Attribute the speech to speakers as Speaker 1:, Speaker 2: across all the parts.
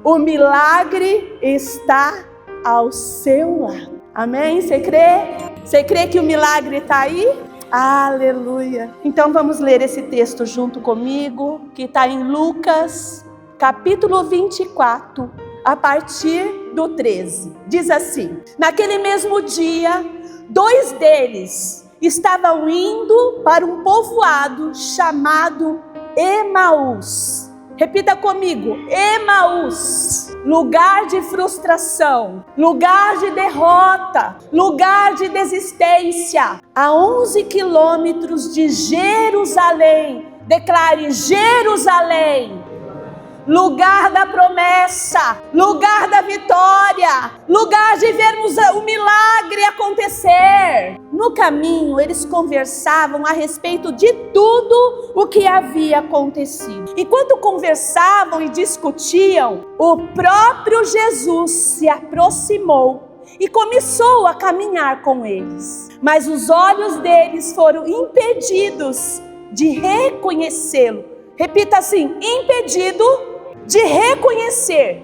Speaker 1: O milagre está ao seu lado. Amém? Você crê? Você crê que o milagre está aí? Aleluia! Então vamos ler esse texto junto comigo, que está em Lucas, capítulo 24, a partir do 13. Diz assim: naquele mesmo dia, 2 deles estavam indo para um povoado chamado Emaús. Repita comigo: Emaús. Lugar de frustração, lugar de derrota, lugar de desistência. A 11 quilômetros de Jerusalém. Declare: Jerusalém. Lugar da promessa, lugar da vitória, lugar de vermos o milagre acontecer. No caminho, eles conversavam a respeito de tudo o que havia acontecido. Enquanto conversavam e discutiam, o próprio Jesus se aproximou e começou a caminhar com eles. Mas os olhos deles foram impedidos de reconhecê-lo. Repita assim: impedido de reconhecer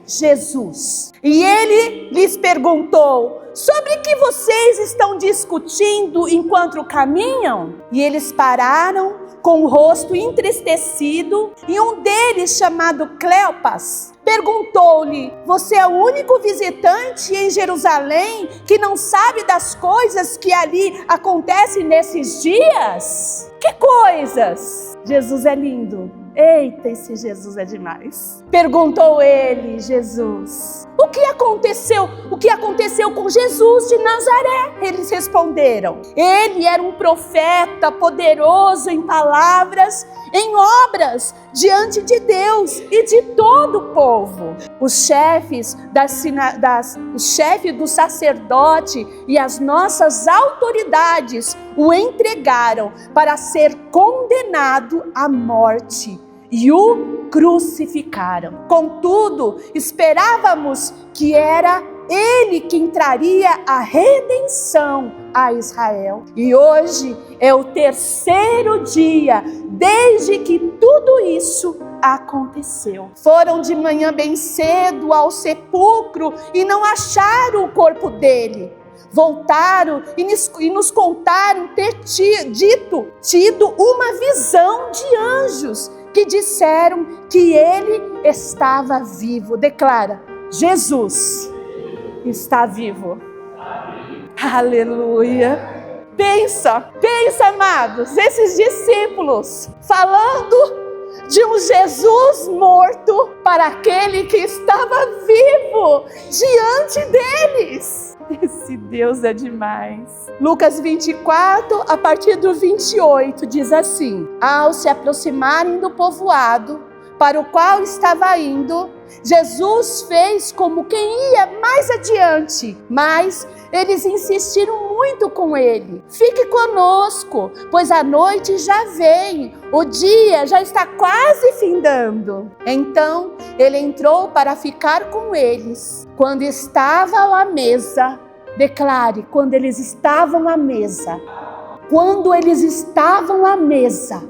Speaker 1: Jesus. E ele lhes perguntou: sobre que vocês estão discutindo enquanto caminham? E eles pararam com o rosto entristecido, e um deles, chamado Cleopas, perguntou-lhe: você é o único visitante em Jerusalém que não sabe das coisas que ali acontecem nesses dias? Que coisas? Jesus é lindo. Eita, esse Jesus é demais. Perguntou ele, Jesus: o que aconteceu? O que aconteceu com Jesus de Nazaré? Eles responderam: ele era um profeta poderoso em palavras, em obras, diante de Deus e de todo o povo. Os chefes o chefe do sacerdote e as nossas autoridades o entregaram para ser condenado à morte e o crucificaram. Contudo, esperávamos que era ele quem traria a redenção a Israel. E hoje é o 3º dia desde que tudo isso aconteceu. Foram de manhã bem cedo ao sepulcro e não acharam o corpo dele. Voltaram e nos contaram ter tido uma visão de anjos que disseram que ele estava vivo. Declara: Jesus está vivo. Aleluia. Pensa, amados, esses discípulos falando de um Jesus morto para aquele que estava vivo diante deles. Esse Deus é demais. Lucas 24, a partir do 28, diz assim: ao se aproximarem do povoado para o qual estava indo, Jesus fez como quem ia mais adiante, mas eles insistiram muito com ele: fique conosco, pois a noite já vem, o dia já está quase findando. Então ele entrou para ficar com eles. Quando estavam à mesa, declare: quando eles estavam à mesa. Quando eles estavam à mesa,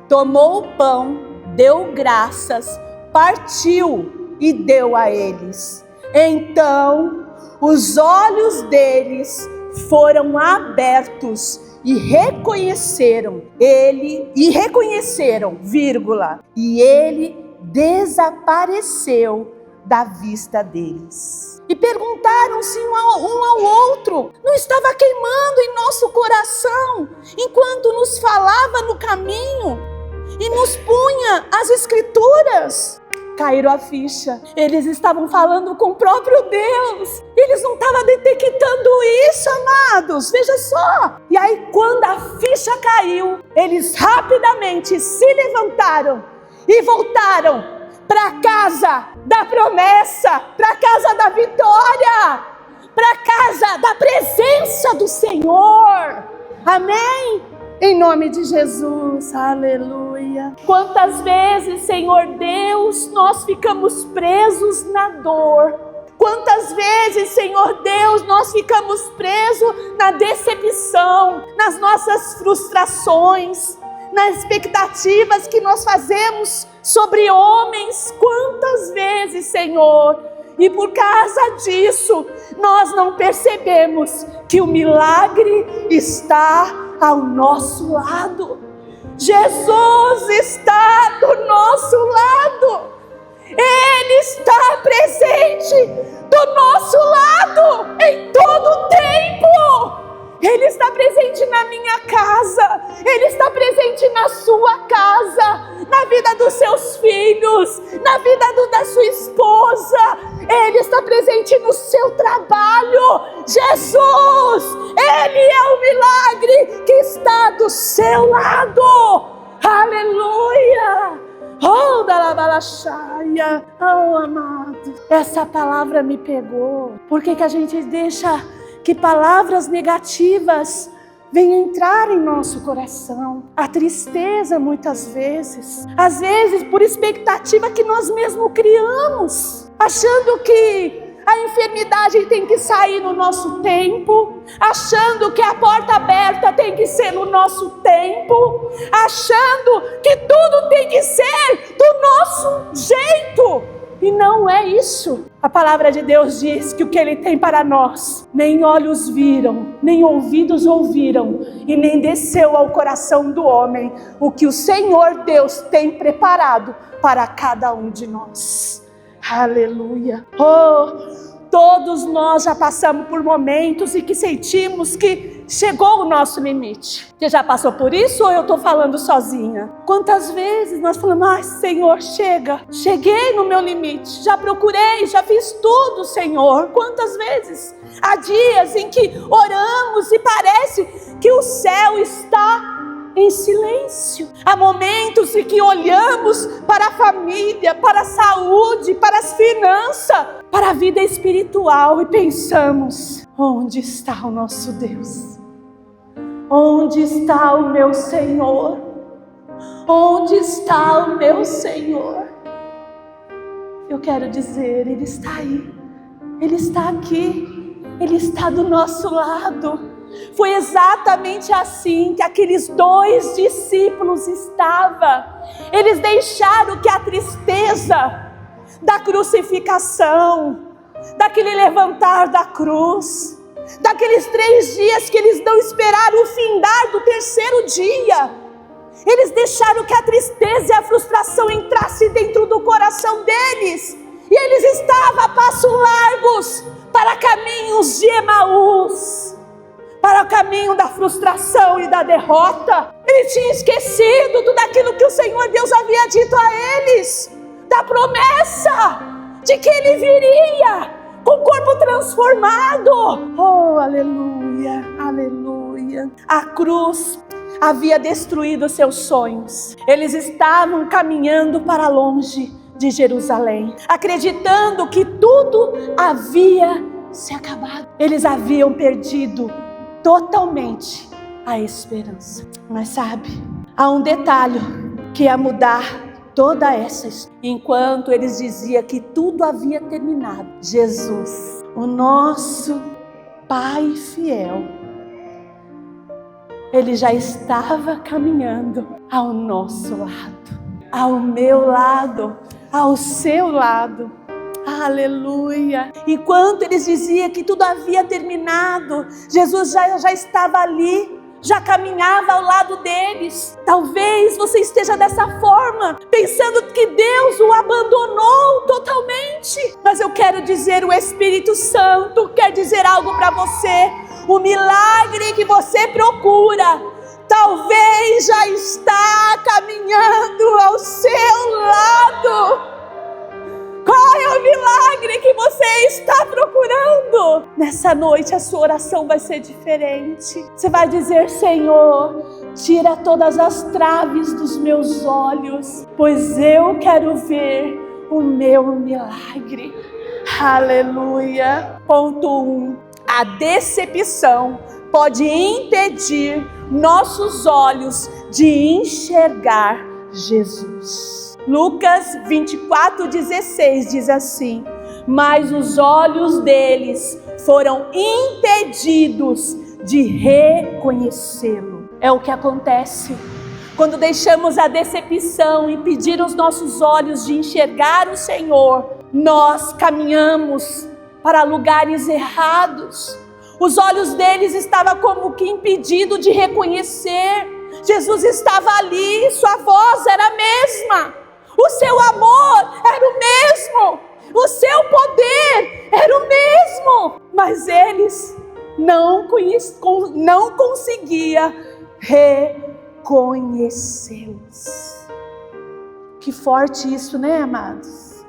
Speaker 1: tomou o pão, deu graças, partiu e deu a eles. Então os olhos deles foram abertos e reconheceram ele, e ele desapareceu da vista deles. E perguntaram-se um ao outro: não estava queimando em nosso coração enquanto nos falava no caminho e nos punha as escrituras? Caíram a ficha. Eles estavam falando com o próprio Deus. Eles não estavam detectando isso, amados. Veja só. E aí, quando a ficha caiu, eles rapidamente se levantaram e voltaram para a casa da promessa, para a casa da vitória, para a casa da presença do Senhor. Amém? Em nome de Jesus, aleluia. Quantas vezes, Senhor Deus, nós ficamos presos na dor. Quantas vezes, Senhor Deus, nós ficamos presos na decepção, nas nossas frustrações. nas expectativas que nós fazemos sobre homens. Quantas vezes, Senhor, e por causa disso, nós não percebemos que o milagre está ao nosso lado. Jesus está do nosso lado. Ele está presente do nosso lado em todo o tempo. Ele está presente na minha casa, Ele está presente na sua casa, na vida dos seus filhos, na vida da sua esposa. Ele está presente no seu trabalho. Jesus, Ele é o milagre que está do seu lado. Aleluia! Oh, Dalabalachaia! Oh, amado, essa palavra me pegou. Por que a gente deixa que palavras negativas venham entrar em nosso coração? A tristeza, muitas vezes, às vezes por expectativa que nós mesmos criamos, achando que a enfermidade tem que sair no nosso tempo, achando que a porta aberta tem que ser no nosso tempo, achando que tudo tem que ser do nosso jeito. E não é isso. A palavra de Deus diz que o que Ele tem para nós, nem olhos viram, nem ouvidos ouviram, e nem desceu ao coração do homem, o que o Senhor Deus tem preparado para cada um de nós. Aleluia. Oh, todos nós já passamos por momentos em que sentimos que chegou o nosso limite. Você já passou por isso ou eu estou falando sozinha? Quantas vezes nós falamos: ai, Senhor, chega, cheguei no meu limite, já procurei, já fiz tudo, Senhor. Quantas vezes? Há dias em que oramos e parece que o céu está em silêncio. Há momentos em que olhamos para a família, para a saúde, para as finanças, para a vida espiritual e pensamos: onde está o nosso Deus? Onde está o meu Senhor? Onde está o meu Senhor? Eu quero dizer, Ele está aí, Ele está aqui, Ele está do nosso lado. Foi exatamente assim que aqueles 2 discípulos estavam. Eles deixaram que a tristeza da crucificação, daquele levantar da cruz, daqueles 3 dias que eles não esperaram o findar do 3º dia, eles deixaram que a tristeza e a frustração entrasse dentro do coração deles, e eles estavam a passos largos para caminhos de Emaús, para o caminho da frustração e da derrota. Ele tinha esquecido tudo aquilo que o Senhor Deus havia dito a eles, da promessa de que Ele viria com o corpo transformado. Oh, aleluia, aleluia. A cruz havia destruído seus sonhos. Eles estavam caminhando para longe de Jerusalém, acreditando que tudo havia se acabado. Eles haviam perdido totalmente a esperança. Mas sabe, há um detalhe que ia mudar toda essa história. Enquanto eles diziam que tudo havia terminado, Jesus, o nosso Pai fiel, Ele já estava caminhando ao nosso lado, ao meu lado, ao seu lado. Aleluia. Enquanto eles diziam que tudo havia terminado, Jesus já estava ali, já caminhava ao lado deles. Talvez você esteja dessa forma, pensando que Deus o abandonou totalmente. Mas eu quero dizer, o Espírito Santo quer dizer algo para você. O milagre que você procura, talvez já está caminhando ao seu lado. Qual é o milagre que você está procurando? Nessa noite a sua oração vai ser diferente. Você vai dizer: Senhor, tira todas as traves dos meus olhos, pois eu quero ver o meu milagre. Aleluia. Ponto 1. A decepção pode impedir nossos olhos de enxergar Jesus. Lucas 24:16 diz assim: mas os olhos deles foram impedidos de reconhecê-lo. É o que acontece quando deixamos a decepção impedir os nossos olhos de enxergar o Senhor, nós caminhamos para lugares errados. Os olhos deles estavam como que impedidos de reconhecer. Jesus estava ali, sua voz era a mesma, o seu amor era o mesmo, o seu poder era o mesmo, mas eles não conseguiam reconhecê-los. Que forte isso, né, amados?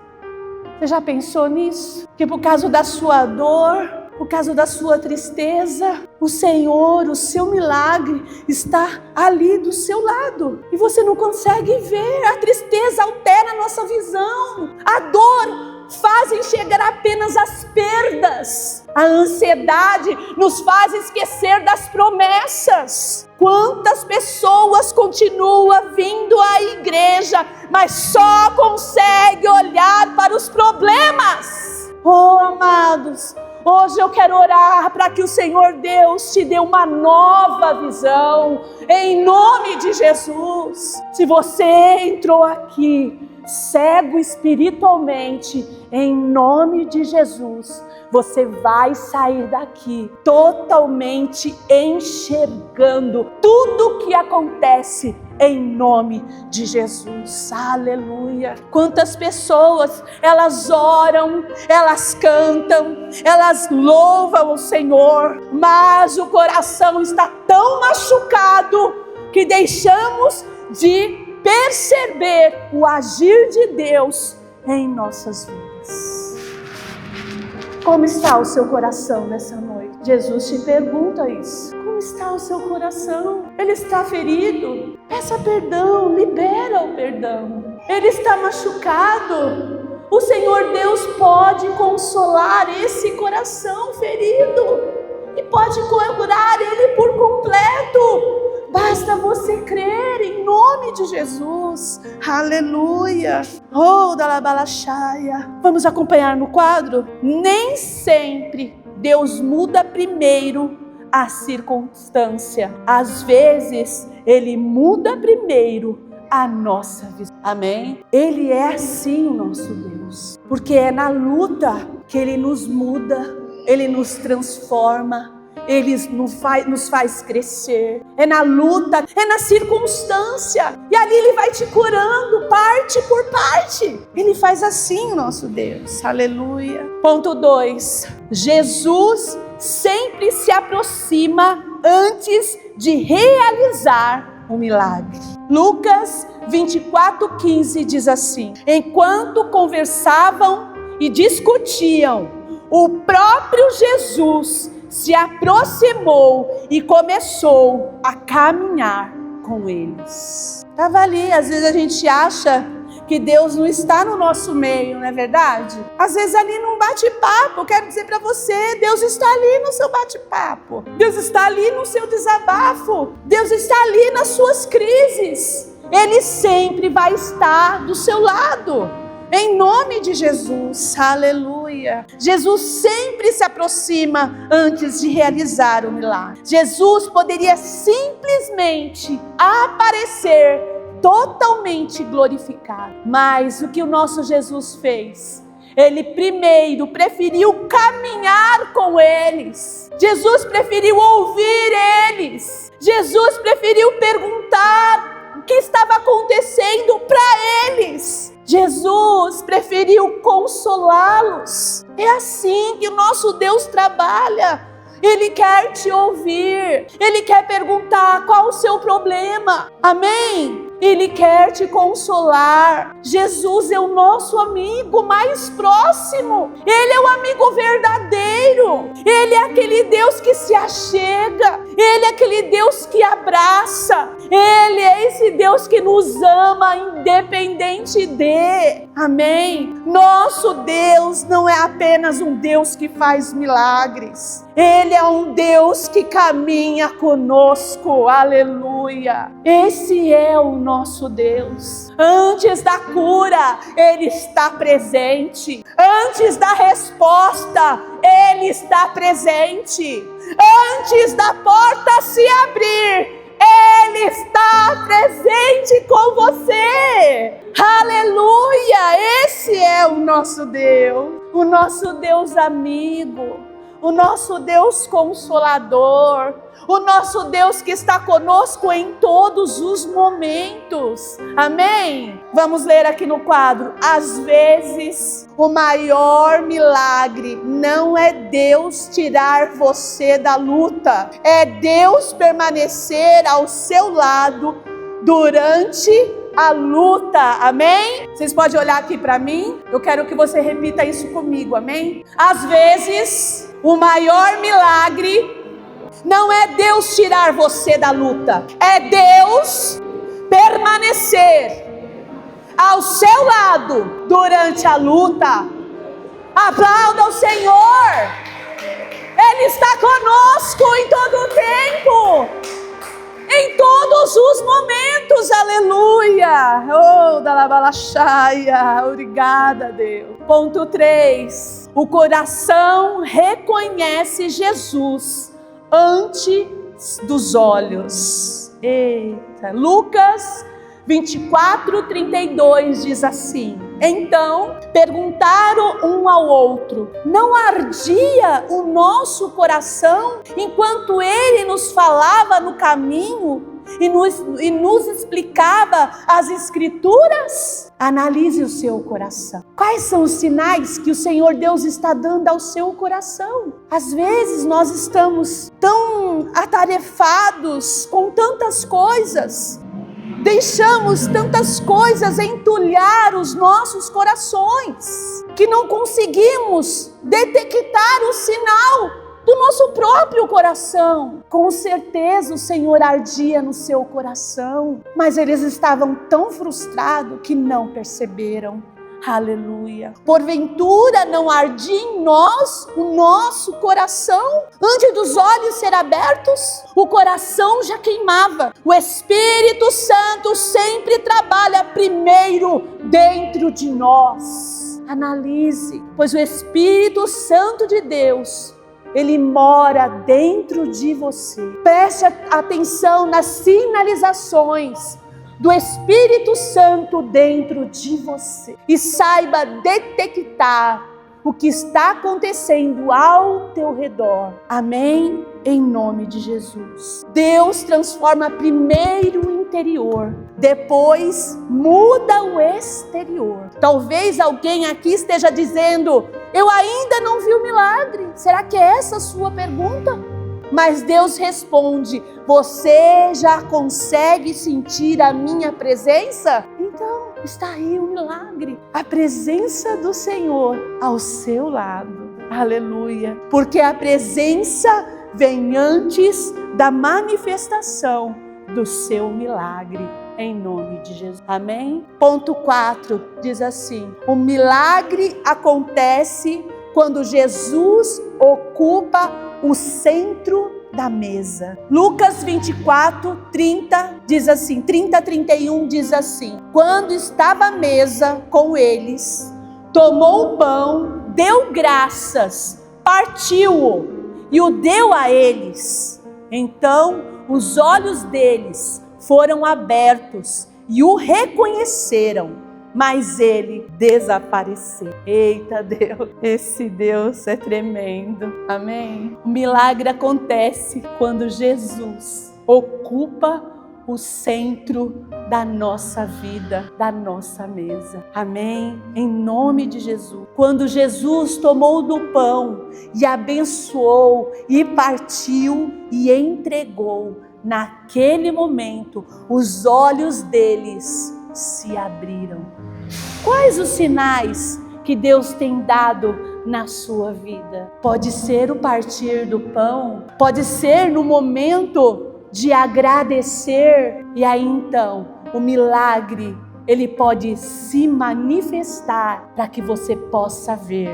Speaker 1: Você já pensou nisso? Que por causa da sua dor, por causa da sua tristeza, o Senhor, o seu milagre está ali do seu lado. E você não consegue ver. A tristeza altera a nossa visão. A dor faz enxergar apenas as perdas. A ansiedade nos faz esquecer das promessas. Quantas pessoas continuam vindo à igreja, mas só conseguem olhar para os problemas. Oh, amados, hoje eu quero orar para que o Senhor Deus te dê uma nova visão, em nome de Jesus. Se você entrou aqui cego espiritualmente, em nome de Jesus, você vai sair daqui totalmente enxergando tudo o que acontece em nome de Jesus. Aleluia. Quantas pessoas, elas oram, elas cantam, elas louvam o Senhor, mas o coração está tão machucado que deixamos de perceber o agir de Deus em nossas vidas. Como está o seu coração nessa noite? Jesus te pergunta isso. Como está o seu coração? Ele está ferido? Peça perdão, libera o perdão. Ele está machucado? O Senhor Deus pode consolar esse coração ferido e pode curar ele por completo. Basta você crer em nome de Jesus. Aleluia. Oh, Dalabalaxaia. Vamos acompanhar no quadro? Nem sempre Deus muda primeiro a circunstância. Às vezes, Ele muda primeiro a nossa visão. Amém? Ele é assim o nosso Deus. Porque é na luta que Ele nos muda, Ele nos transforma, Ele nos faz crescer. É na luta, é na circunstância. E ali Ele vai te curando parte por parte. Ele faz assim o nosso Deus. Aleluia. Ponto 2. Jesus sempre se aproxima antes de realizar um milagre. Lucas 24:15 diz assim: enquanto conversavam e discutiam, o próprio Jesus se aproximou e começou a caminhar com eles. Estava ali. Às vezes a gente acha que Deus não está no nosso meio, não é verdade? Às vezes ali num bate-papo, eu quero dizer para você, Deus está ali no seu bate-papo. Deus está ali no seu desabafo. Deus está ali nas suas crises. Ele sempre vai estar do seu lado. Em nome de Jesus, aleluia. Jesus sempre se aproxima antes de realizar o milagre. Jesus poderia simplesmente aparecer totalmente glorificado. Mas o que o nosso Jesus fez? Ele primeiro preferiu caminhar com eles. Jesus preferiu ouvir eles. Jesus preferiu perguntar o que estava acontecendo para eles. Jesus preferiu consolá-los. É assim que o nosso Deus trabalha. Ele quer te ouvir. Ele quer perguntar qual o seu problema. Amém? Ele quer te consolar. Jesus é o nosso amigo mais próximo. Ele é o amigo verdadeiro. Ele é aquele Deus que se achega. Ele é aquele Deus que abraça. Ele é esse Deus que nos ama independente de. Amém? Nosso Deus não é apenas um Deus que faz milagres. Ele é um Deus que caminha conosco. Aleluia. Esse é o nosso Deus. Antes da cura, Ele está presente. Antes da resposta, Ele está presente. Antes da porta se abrir, Ele está presente com você. Aleluia! Esse é o nosso Deus amigo, o nosso Deus consolador, o nosso Deus que está conosco em todos os momentos. Amém? Vamos ler aqui no quadro. Às vezes, o maior milagre não é Deus tirar você da luta, é Deus permanecer ao seu lado durante a luta. Amém? Vocês podem olhar aqui para mim? Eu quero que você repita isso comigo. Amém? Às vezes, o maior milagre não é Deus tirar você da luta, é Deus permanecer ao seu lado durante a luta. Aplauda o Senhor. Ele está conosco em todo o tempo, em todos os momentos. Aleluia. Oh, Dalabalaxaia. Obrigada, Deus. Ponto 3. O coração reconhece Jesus antes dos olhos. Eita. Lucas 24:32 diz assim: então perguntaram um ao outro: não ardia o nosso coração enquanto ele nos falava no caminho e nos explicava as Escrituras? Analise o seu coração. Quais são os sinais que o Senhor Deus está dando ao seu coração? Às vezes nós estamos tão atarefados com tantas coisas, deixamos tantas coisas entulhar os nossos corações, que não conseguimos detectar o sinal do nosso próprio coração. Com certeza o Senhor ardia no seu coração, mas eles estavam tão frustrados que não perceberam. Aleluia. Porventura não ardia em nós o nosso coração antes dos olhos ser abertos? O coração já queimava. O Espírito Santo sempre trabalha primeiro dentro de nós. Analise, pois o Espírito Santo de Deus, ele mora dentro de você. Preste atenção nas sinalizações do Espírito Santo dentro de você e saiba detectar o que está acontecendo ao teu redor. Amém? Em nome de Jesus. Deus transforma primeiro o interior, depois muda o exterior. Talvez alguém aqui esteja dizendo: eu ainda não vi o milagre. Será que é essa a sua pergunta? Mas Deus responde: você já consegue sentir a minha presença? Então está aí o milagre, a presença do Senhor ao seu lado. Aleluia. Porque a presença vem antes da manifestação do seu milagre, em nome de Jesus. Amém? Ponto 4 diz assim: o milagre acontece quando Jesus ocupa o centro da mesa. Lucas 24:30 diz assim, 30:31 diz assim: quando estava à mesa com eles, tomou o pão, deu graças, partiu-o e o deu a eles. Então os olhos deles foram abertos e o reconheceram, mas ele desapareceu. Eita Deus, esse Deus é tremendo. Amém? O milagre acontece quando Jesus ocupa o centro da nossa vida, da nossa mesa. Amém? Em nome de Jesus. Quando Jesus tomou do pão e abençoou e partiu e entregou, naquele momento os olhos deles se abriram. Quais os sinais que Deus tem dado na sua vida? Pode ser o partir do pão, pode ser no momento de agradecer, e aí então o milagre, ele pode se manifestar para que você possa ver,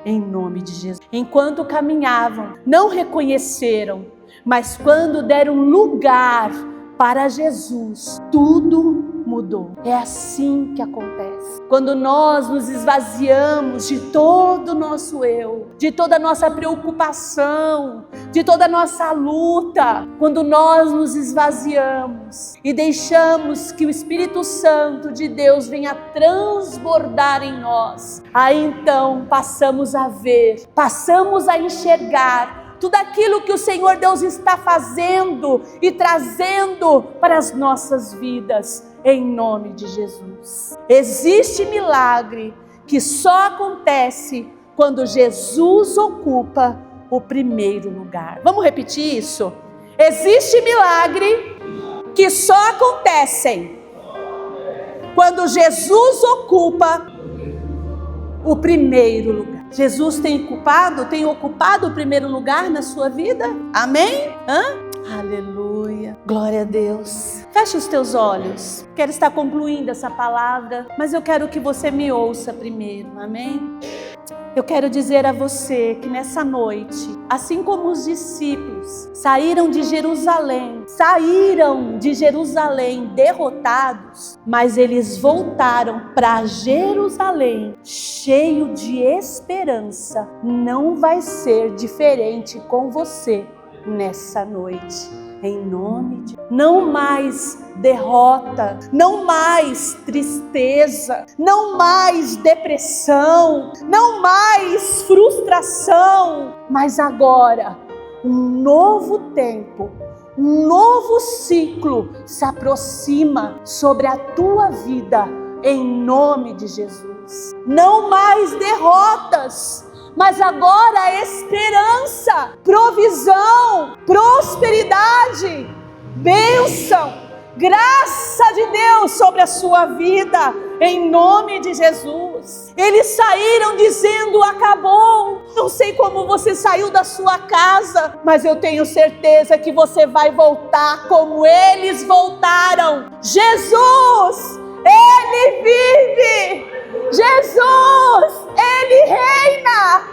Speaker 1: em nome de Jesus. Enquanto caminhavam, não reconheceram, mas quando deram lugar para Jesus, tudo mudou. É assim que acontece. Quando nós nos esvaziamos de todo o nosso eu, de toda a nossa preocupação, de toda a nossa luta, quando nós nos esvaziamos e deixamos que o Espírito Santo de Deus venha transbordar em nós, aí então passamos a ver, passamos a enxergar tudo aquilo que o Senhor Deus está fazendo e trazendo para as nossas vidas, em nome de Jesus. Existe milagre que só acontece quando Jesus ocupa o primeiro lugar. Vamos repetir isso? Existe milagre que só acontecem quando Jesus ocupa o primeiro lugar. Jesus tem ocupado o primeiro lugar na sua vida? Amém? Aleluia, glória a Deus. Feche os teus olhos. Quero estar concluindo essa palavra, mas eu quero que você me ouça primeiro, amém? Eu quero dizer a você que nessa noite, assim como os discípulos saíram de Jerusalém derrotados, mas eles voltaram para Jerusalém cheio de esperança. Não vai ser diferente com você nessa noite. Em nome de Deus. Não mais derrota, não mais tristeza, não mais depressão, não mais frustração, mas agora um novo tempo, um novo ciclo se aproxima sobre a tua vida, em nome de Jesus. Não mais derrotas, mas agora esperança, provisão, prosperidade, bênção, graça de Deus sobre a sua vida, em nome de Jesus. Eles saíram dizendo: acabou. Não sei como você saiu da sua casa, mas eu tenho certeza que você vai voltar como eles voltaram. Jesus, Ele vive. Jesus, Ele reina,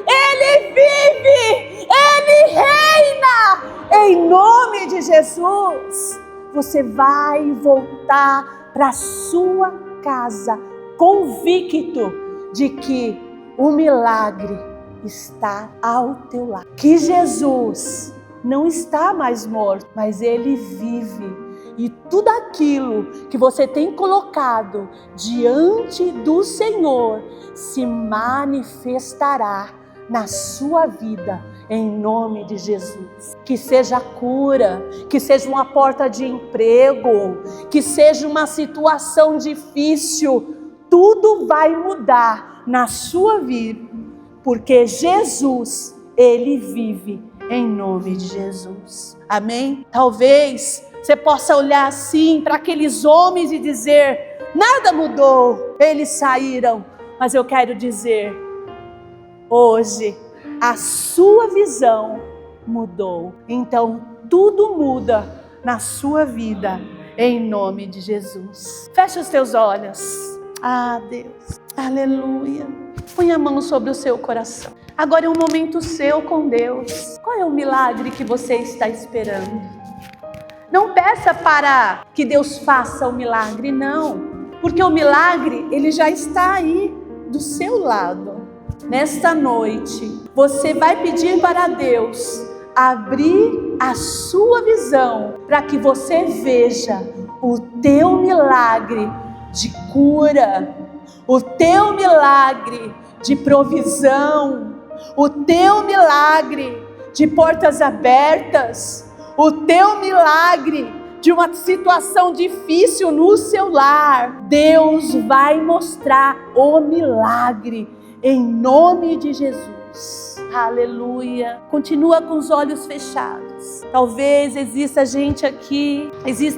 Speaker 1: Ele vive, Ele reina, em nome de Jesus. Você vai voltar para a sua casa convicto de que o milagre está ao teu lado, que Jesus não está mais morto, mas Ele vive. E tudo aquilo que você tem colocado diante do Senhor se manifestará na sua vida, em nome de Jesus. Que seja cura, que seja uma porta de emprego, que seja uma situação difícil, tudo vai mudar na sua vida, porque Jesus, Ele vive, em nome de Jesus. Amém? Talvez você possa olhar assim para aqueles homens e dizer: nada mudou, eles saíram. Mas eu quero dizer, hoje a sua visão mudou. Então tudo muda na sua vida, em nome de Jesus. Feche os teus olhos. Ah, Deus, aleluia. Põe a mão sobre o seu coração. Agora é um momento seu com Deus. Qual é o milagre que você está esperando? Não peça para que Deus faça o milagre, não. Porque o milagre, ele já está aí, do seu lado. Nesta noite, você vai pedir para Deus abrir a sua visão, para que você veja o teu milagre de cura, o teu milagre de provisão, o teu milagre de portas abertas, o teu milagre de uma situação difícil no seu lar. Deus vai mostrar o milagre em nome de Jesus. Aleluia. Continua com os olhos fechados. Talvez exista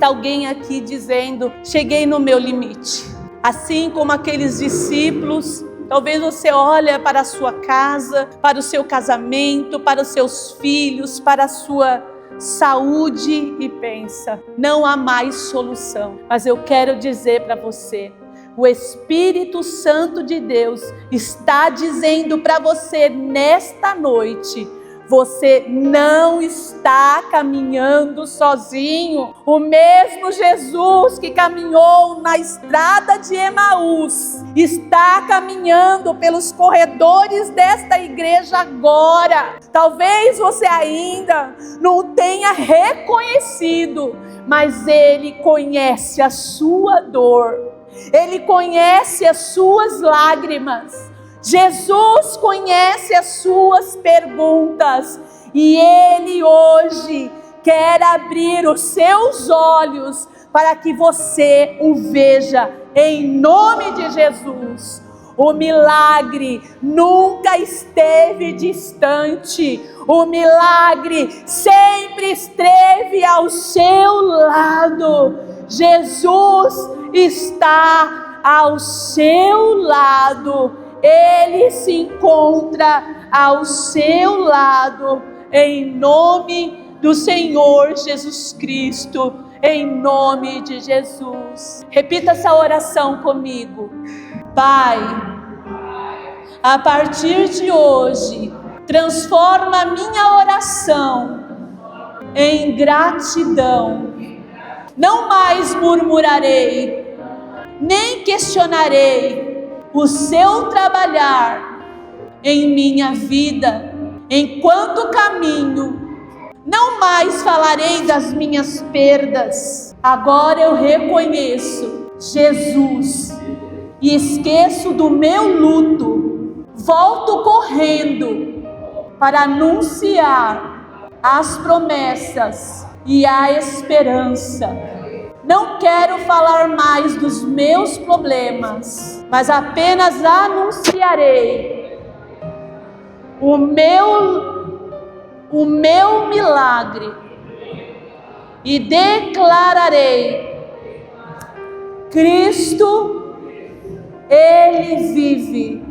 Speaker 1: alguém aqui dizendo: cheguei no meu limite. Assim como aqueles discípulos, talvez você olha para a sua casa, para o seu casamento, para os seus filhos, para a sua saúde e pensa: não há mais solução. Mas eu quero dizer para você, o Espírito Santo de Deus está dizendo para você nesta noite: Você não está caminhando sozinho. O mesmo Jesus que caminhou na estrada de Emaús está caminhando pelos corredores desta igreja agora. Talvez você ainda não tenha reconhecido, mas Ele conhece a sua dor. Ele conhece as suas lágrimas. Jesus conhece as suas perguntas e Ele hoje quer abrir os seus olhos para que você o veja em nome de Jesus. O milagre nunca esteve distante, o milagre sempre esteve ao seu lado. Jesus está ao seu lado. Ele se encontra ao seu lado, em nome do Senhor Jesus Cristo, em nome de Jesus. Repita essa oração comigo. Pai, a partir de hoje, transforma a minha oração em gratidão. Não mais murmurarei, nem questionarei o seu trabalhar em minha vida, enquanto caminho. Não mais falarei das minhas perdas. Agora eu reconheço Jesus e esqueço do meu luto. Volto correndo para anunciar as promessas e a esperança. Não quero falar mais dos meus problemas, mas apenas anunciarei o meu milagre e declararei: Cristo, Ele vive